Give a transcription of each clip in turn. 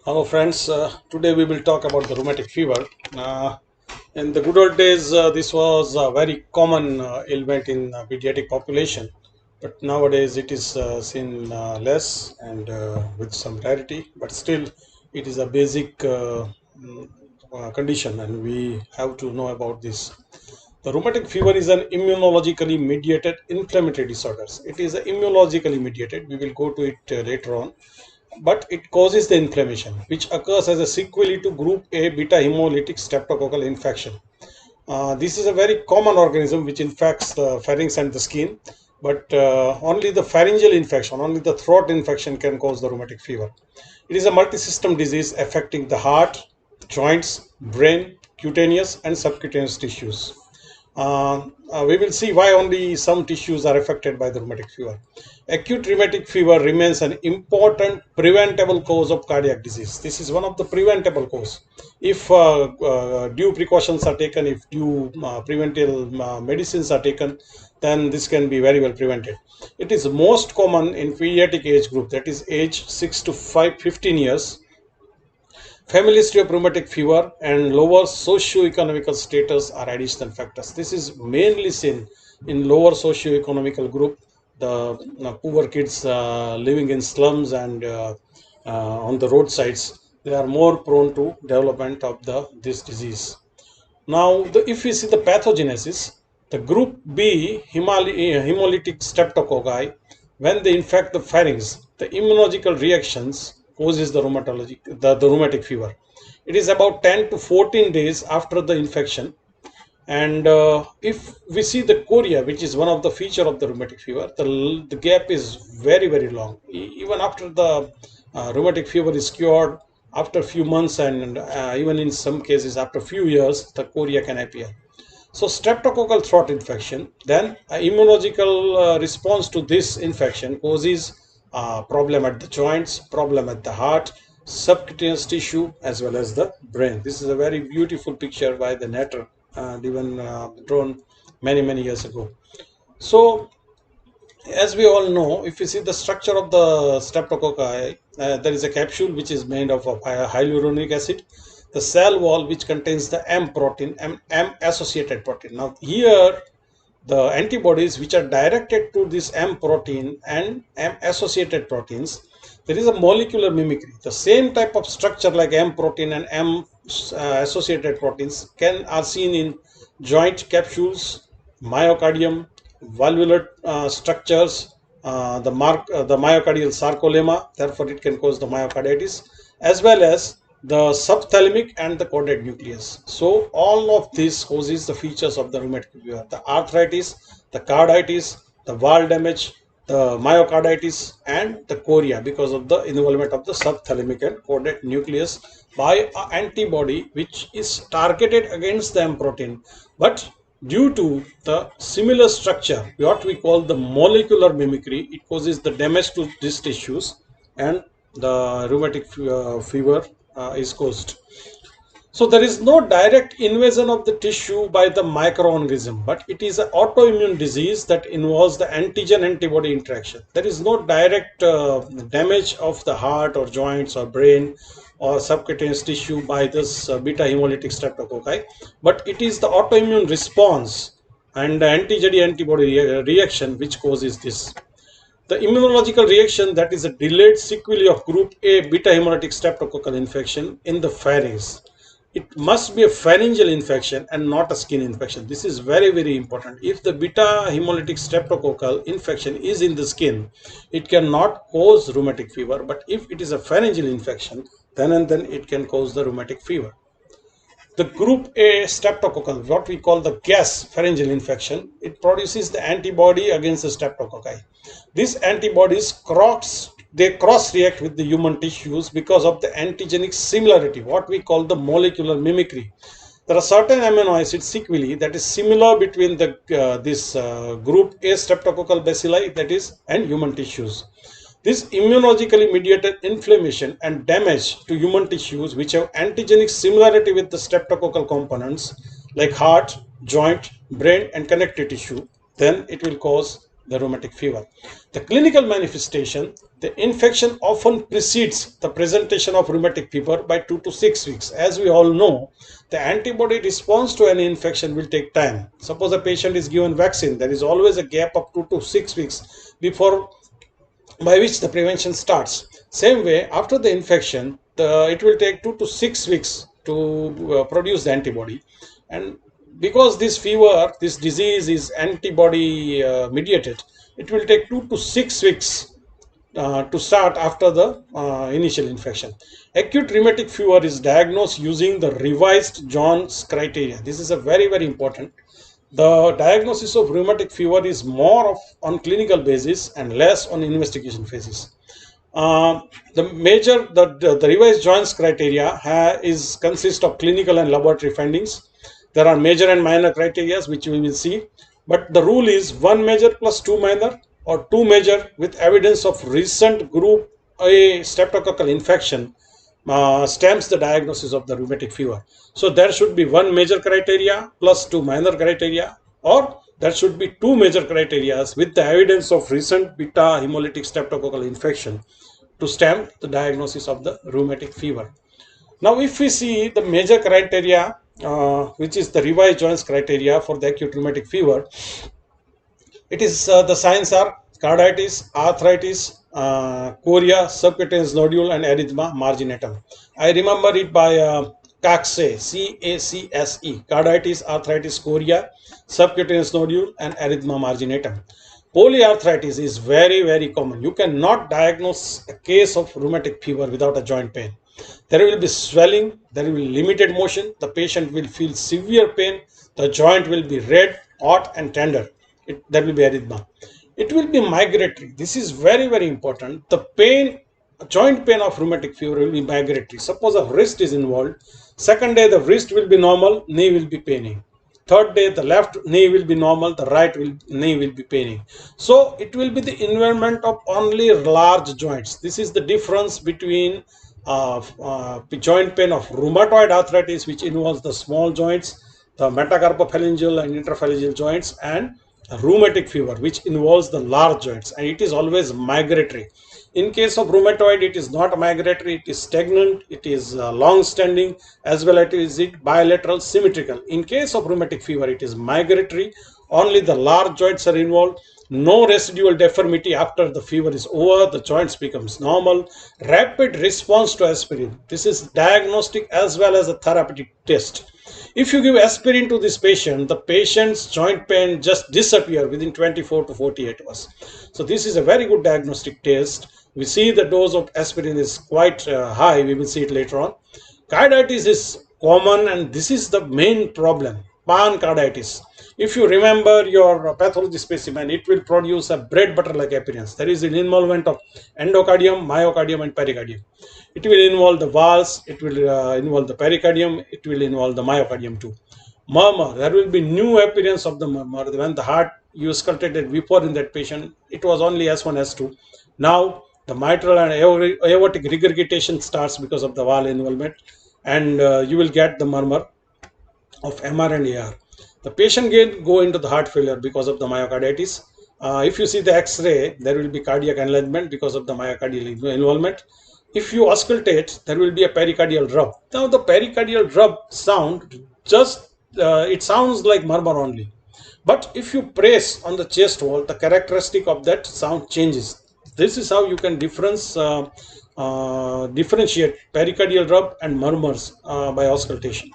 Hello, friends. Today we will talk about the rheumatic fever. In the good old days, this was a very common ailment in pediatric population, but nowadays it is seen less and with some rarity. But still, it is a basic condition, and we have to know about this. The rheumatic fever is an immunologically mediated inflammatory disorder. It is immunologically mediated. We will go to it later on, but it causes the inflammation, which occurs as a sequelae to group A beta hemolytic streptococcal infection. This is a very common organism which infects the pharynx and the skin, but only the pharyngeal infection, only the throat infection can cause the rheumatic fever. It is a multi-system disease affecting the heart, joints, brain, cutaneous, and subcutaneous tissues. We will see why only some tissues are affected by the rheumatic fever. Acute rheumatic fever remains an important preventable cause of cardiac disease. This is one of the preventable cause. If due precautions are taken, if due preventive medicines are taken, then this can be very well prevented. It is most common in pediatric age group, that is age 6 to 15 years. Family history of rheumatic fever and lower socio-economical status are additional factors. This is mainly seen in lower socio-economical group, the poor kids living in slums and on the roadsides. They are more prone to development of this disease. Now, if we see the pathogenesis, the group B hemolytic streptococci, when they infect the pharynx, the immunological reactions causes the rheumatic fever. It is about 10 to 14 days after the infection, and if we see the chorea, which is one of the feature of the rheumatic fever, the gap is very long. Even after the rheumatic fever is cured, after a few months and even in some cases after a few years, the chorea can appear. So streptococcal throat infection, then immunological response to this infection causes problem at the joints, problem at the heart, subcutaneous tissue, as well as the brain. This is a very beautiful picture by the Natter, even drawn many years ago. So as we all know, if you see the structure of the streptococci, there is a capsule which is made of hyaluronic acid, the cell wall which contains the M protein, M associated protein. Now here the antibodies which are directed to this M protein and M associated proteins, there is a molecular mimicry. The same type of structure like M protein and M associated proteins are seen in joint capsules, myocardium, valvular structures, the myocardial sarcolemma. Therefore, it can cause the myocarditis, as well as the subthalamic and the chordate nucleus. So all of this causes the features of the rheumatic fever: the arthritis, the carditis, the valve damage, the myocarditis, and the chorea, because of the involvement of the subthalamic and chordate nucleus by an antibody which is targeted against the M protein, but due to the similar structure, what we call the molecular mimicry, it causes the damage to these tissues, and the rheumatic fever is caused. So there is no direct invasion of the tissue by the microorganism, but it is an autoimmune disease that involves the antigen-antibody interaction. There is no direct damage of the heart or joints or brain or subcutaneous tissue by this beta hemolytic streptococci, but it is the autoimmune response and the antibody reaction which causes this. The immunological reaction, that is a delayed sequelae of group A beta hemolytic streptococcal infection in the pharynx. It must be a pharyngeal infection and not a skin infection. This is very important. If the beta hemolytic streptococcal infection is in the skin, it cannot cause rheumatic fever. But if it is a pharyngeal infection, then it can cause the rheumatic fever. The group A streptococcal, what we call the gas pharyngeal infection, it produces the antibody against the streptococci. These antibodies cross react with the human tissues because of the antigenic similarity, what we call the molecular mimicry. There are certain amino acid sequelae that is similar between this group A streptococcal bacilli, that is, and human tissues. This immunologically mediated inflammation and damage to human tissues which have antigenic similarity with the streptococcal components like heart, joint, brain, and connective tissue, then it will cause the rheumatic fever. The clinical manifestation, the infection often precedes the presentation of rheumatic fever by 2 to 6 weeks. As we all know, the antibody response to any infection will take time. Suppose a patient is given vaccine, there is always a gap of 2 to 6 weeks before by which the prevention starts. Same way, after the infection, it will take 2 to 6 weeks to produce the antibody. And because this fever, this disease is antibody mediated, it will take 2 to 6 weeks to start after the initial infection. Acute rheumatic fever is diagnosed using the revised Jones criteria. This is a very, very important. The diagnosis of rheumatic fever is more of on clinical basis and less on investigation phases. The revised Jones criteria is consist of clinical and laboratory findings. There are major and minor criteria which we will see, but the rule is one major plus two minor or two major with evidence of recent group A streptococcal infection stamps the diagnosis of the rheumatic fever. So there should be one major criteria plus two minor criteria, or there should be two major criteria with the evidence of recent beta hemolytic streptococcal infection to stamp the diagnosis of the rheumatic fever. Now, if we see the major criteria, which is the revised Jones criteria for the acute rheumatic fever, it is the signs are carditis, arthritis, chorea, subcutaneous nodule, and erythema marginatum. I remember it by CACSE, C-A-C-S-E, carditis, arthritis, chorea, subcutaneous nodule, and erythema marginatum. Polyarthritis is very, very common. You cannot diagnose a case of rheumatic fever without a joint pain. There will be swelling, there will be limited motion, the patient will feel severe pain, the joint will be red, hot, and tender. There will be erythema. It will be migratory. This is very, very important. The pain, joint pain of rheumatic fever will be migratory. Suppose a wrist is involved. Second day, the wrist will be normal, knee will be paining. Third day, the left knee will be normal, the right knee will be paining. So it will be the involvement of only large joints. This is the difference between joint pain of rheumatoid arthritis, which involves the small joints, the metacarpophalangeal and interphalangeal joints, and rheumatic fever, which involves the large joints, and it is always migratory. In case of rheumatoid, it is not migratory, it is stagnant, it is long standing, as well as it bilateral symmetrical. In case of rheumatic fever, it is migratory, only the large joints are involved, no residual deformity after the fever is over, the joints becomes normal, rapid response to aspirin. This is diagnostic as well as a therapeutic test. If you give aspirin to this patient, the patient's joint pain just disappear within 24 to 48 hours. So this is a very good diagnostic test. We see the dose of aspirin is quite high. We will see it later on. Carditis is common, and this is the main problem, pancarditis. If you remember your pathology specimen, it will produce a bread butter like appearance. There is an involvement of endocardium, myocardium, and pericardium. It will involve the valves, it will involve the pericardium, it will involve the myocardium too. Murmur, there will be new appearance of the murmur. When the heart you auscultated before in that patient, it was only S1, S2. Now the mitral and aortic regurgitation starts because of the valve involvement, and you will get the murmur of MR and AR. The patient can go into the heart failure because of the myocarditis. If you see the X-ray, there will be cardiac enlargement because of the myocardial involvement. If you auscultate, there will be a pericardial rub. Now the pericardial rub sound it sounds like murmur only. But if you press on the chest wall, the characteristic of that sound changes. This is how you can differentiate pericardial rub and murmurs by auscultation.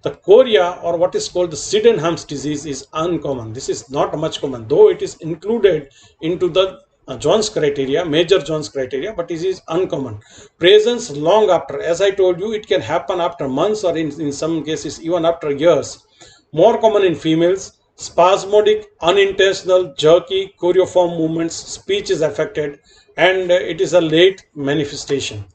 The chorea, or what is called the Sydenham's disease, is uncommon. This is not much common, though it is included into the Jones criteria, major Jones criteria, but it is uncommon. Presence long after, as I told you, it can happen after months or in some cases even after years. More common in females. Spasmodic, unintentional, jerky, choreiform movements, speech is affected, and it is a late manifestation.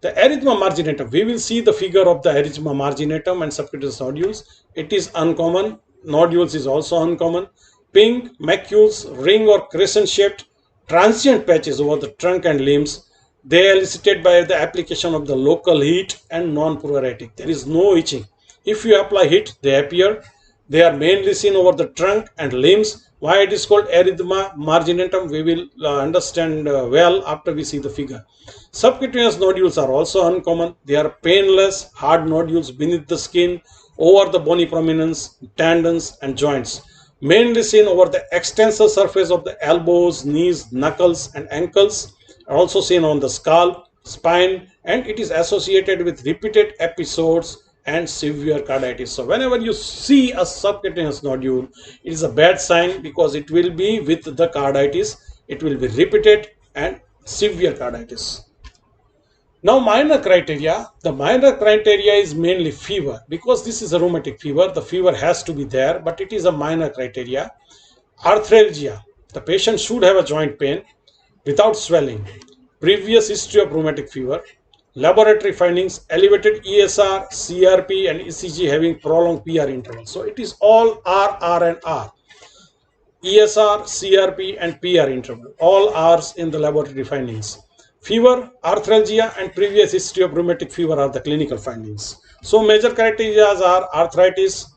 The erythema marginatum, we will see the figure of the erythema marginatum and subcutaneous nodules. It is uncommon. Nodules is also uncommon. Pink, macules, ring or crescent shaped, transient patches over the trunk and limbs. They are elicited by the application of the local heat and non-pruritic. There is no itching. If you apply heat, they appear. They are mainly seen over the trunk and limbs, Why it is called erythema marginatum, we will understand well after we see the figure. Subcutaneous nodules are also uncommon. They are painless, hard nodules beneath the skin, over the bony prominence, tendons, and joints. Mainly seen over the extensor surface of the elbows, knees, knuckles, and ankles. Also seen on the scalp, spine, and it is associated with repeated episodes and severe carditis. So whenever you see a subcutaneous nodule, it is a bad sign because it will be with the carditis. It will be repeated and severe carditis. Now the minor criteria is mainly fever. Because this is a rheumatic fever, the fever has to be there, but it is a minor criteria. Arthralgia, the patient should have a joint pain without swelling, previous history of rheumatic fever, laboratory findings, elevated ESR, CRP and ECG having prolonged PR interval. So it is all R and R. ESR, CRP and PR interval, all R's in the laboratory findings. Fever, arthralgia and previous history of rheumatic fever are the clinical findings. So major criteria are arthritis,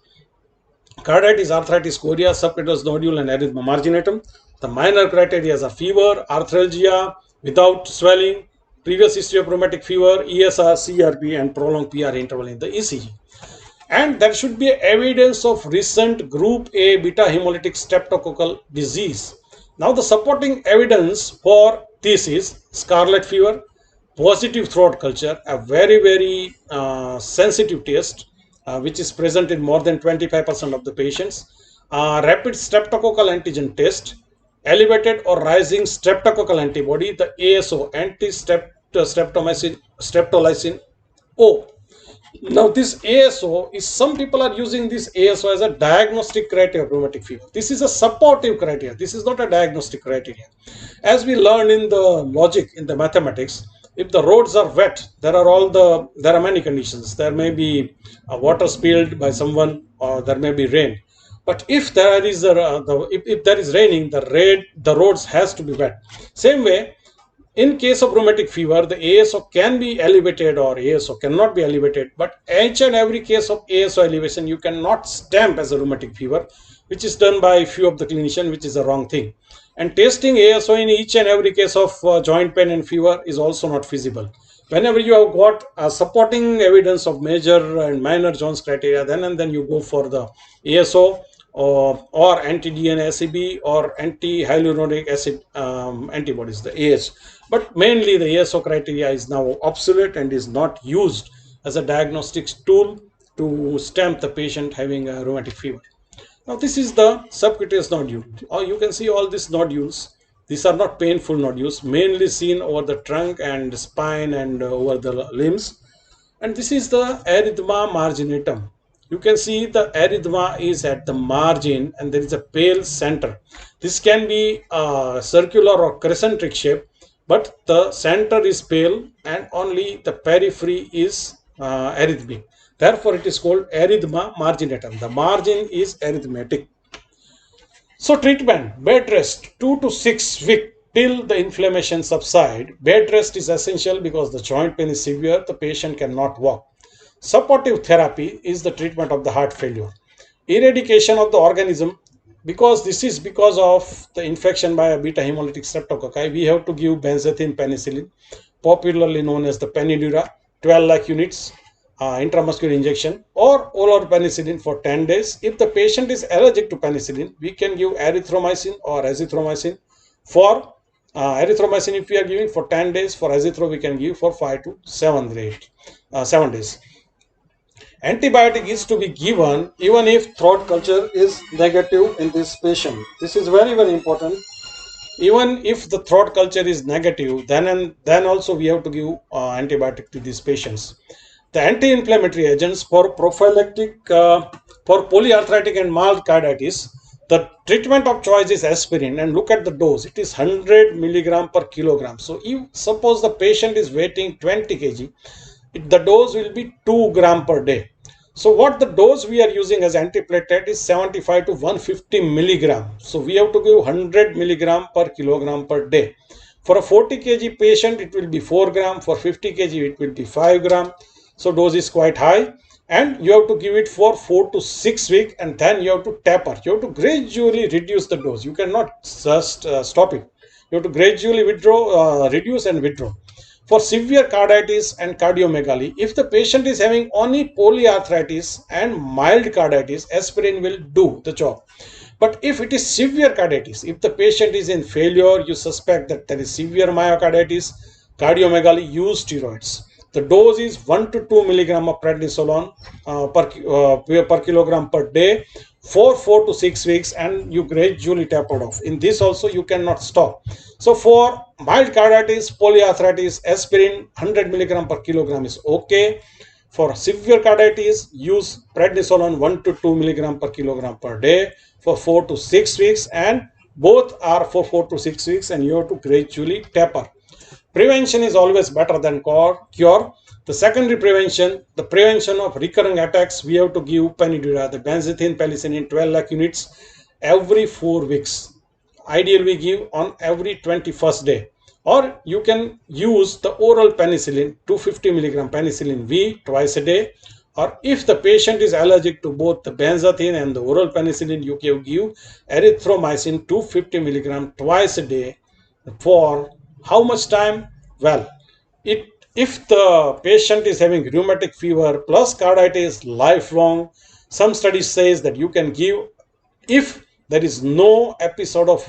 carditis, arthritis, chorea, subcutaneous nodule and erythema marginatum. The minor criteria are fever, arthralgia without swelling, previous history of rheumatic fever, ESR, CRP and prolonged PR interval in the ECG. And there should be evidence of recent group A beta hemolytic streptococcal disease. Now the supporting evidence for this is scarlet fever, positive throat culture, a very sensitive test which is present in more than 25% of the patients, rapid streptococcal antigen test, elevated or rising streptococcal antibody, the ASO, streptolysin O. Now this ASO is, some people are using this ASO as a diagnostic criteria of rheumatic fever. This is a supportive criteria. This is not a diagnostic criteria. As we learned in the logic, in the mathematics, if the roads are wet, there are many conditions. There may be water spilled by someone, or there may be rain. But if there is if there is raining, the roads has to be wet. Same way, in case of rheumatic fever, the ASO can be elevated or ASO cannot be elevated, but each and every case of ASO elevation you cannot stamp as a rheumatic fever, which is done by few of the clinicians, which is a wrong thing. And testing ASO in each and every case of joint pain and fever is also not feasible. Whenever you have got supporting evidence of major and minor Jones criteria, then and then you go for the ASO or anti-DNA SEB or anti-hyaluronic acid antibodies, the AS. But mainly the ASO criteria is now obsolete and is not used as a diagnostics tool to stamp the patient having a rheumatic fever. Now this is the subcutaneous nodule. You can see all these nodules. These are not painful nodules, mainly seen over the trunk and spine and over the limbs. And this is the erythema marginatum. You can see the erythema is at the margin and there is a pale center. This can be circular or concentric shape, but the center is pale and only the periphery is arrhythmic. Therefore, it is called erythema marginatum. The margin is arrhythmatic. So treatment, bed rest 2 to 6 weeks till the inflammation subside. Bed rest is essential because the joint pain is severe, the patient cannot walk. Supportive therapy is the treatment of the heart failure. Eradication of the organism, because this is because of the infection by a beta hemolytic streptococci, we have to give benzathine penicillin, popularly known as the Penidura, 12 lakh units intramuscular injection, or oral penicillin for 10 days. If the patient is allergic to penicillin, we can give erythromycin or azithromycin for erythromycin if we are giving for 10 days. For azithro we can give for 5 to 7 days. Antibiotic is to be given even if throat culture is negative in this patient. This is very important. Even if the throat culture is negative, then also we have to give antibiotic to these patients. The anti-inflammatory agents for prophylactic for polyarthritic and mild carditis, the treatment of choice is aspirin, and look at the dose. It is 100 milligram per kilogram. So if suppose the patient is weighing 20 kg, the dose will be 2 gram per day. So what the dose we are using as antiplatelet is 75 to 150 milligram. So we have to give 100 milligram per kilogram per day. For a 40 kg patient, it will be 4 gram. For 50 kg, it will be 5 gram. So dose is quite high. and you have to give it for 4 to 6 weeks, and then you have to taper. You have to gradually reduce the dose. You cannot just stop it. You have to gradually reduce and withdraw. For severe carditis and cardiomegaly, if the patient is having only polyarthritis and mild carditis, aspirin will do the job. But if it is severe carditis, if the patient is in failure, you suspect that there is severe myocarditis, cardiomegaly, use steroids. The dose is 1 to 2 milligram of prednisolone per kilogram per day for 4 to 6 weeks, and you gradually taper off. In this also you cannot stop. So for mild carditis, polyarthritis, aspirin 100 milligram per kilogram is okay. For severe carditis, use prednisolone 1 to 2 milligram per kilogram per day for 4 to 6 weeks, and both are for 4 to 6 weeks, and you have to gradually taper. Prevention is always better than cure. The secondary prevention, the prevention of recurring attacks, we have to give Panidura, the benzathine penicillin 12 lakh units every 4 weeks. Ideally, we give on every 21st day. Or you can use the oral penicillin, 250 milligram penicillin V twice a day. Or if the patient is allergic to both the benzathine and the oral penicillin, you can give erythromycin 250 milligram twice a day. For how much time? Well, it if the patient is having rheumatic fever plus carditis lifelong, some studies says that you can give if there is no episode of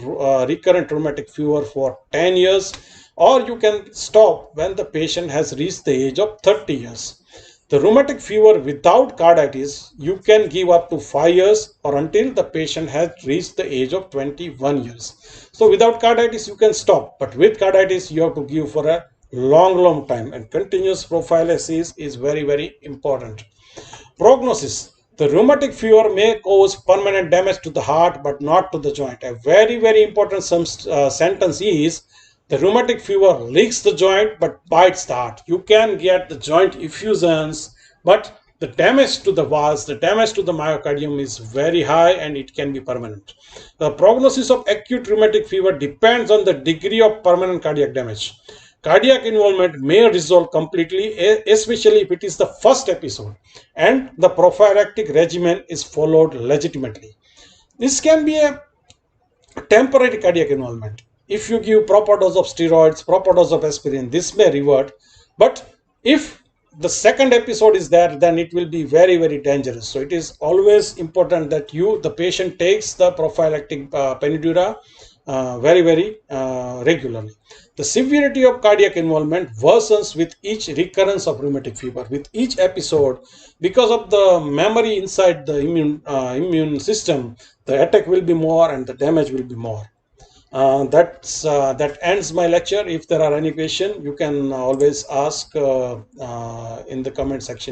recurrent rheumatic fever for 10 years, or you can stop when the patient has reached the age of 30 years. The rheumatic fever without carditis, you can give up to 5 years or until the patient has reached the age of 21 years. So without carditis, you can stop, but with carditis, you have to give for a long time, and continuous prophylaxis is very important. Prognosis. The rheumatic fever may cause permanent damage to the heart but not to the joint. A very important sentence is the rheumatic fever leaks the joint but bites the heart. You can get the joint effusions, but the damage to the valves, the damage to the myocardium is very high and it can be permanent. The prognosis of acute rheumatic fever depends on the degree of permanent cardiac damage. Cardiac involvement may resolve completely, especially if it is the first episode and the prophylactic regimen is followed legitimately. This can be a temporary cardiac involvement. If you give proper dose of steroids, proper dose of aspirin, this may revert. But if the second episode is there, then it will be very dangerous. So it is always important that the patient takes the prophylactic Panidura very regularly. The severity of cardiac involvement worsens with each recurrence of rheumatic fever, with each episode, because of the memory inside the immune system. The attack will be more and the damage will be more. That ends my lecture. If there are any questions, you can always ask in the comment section.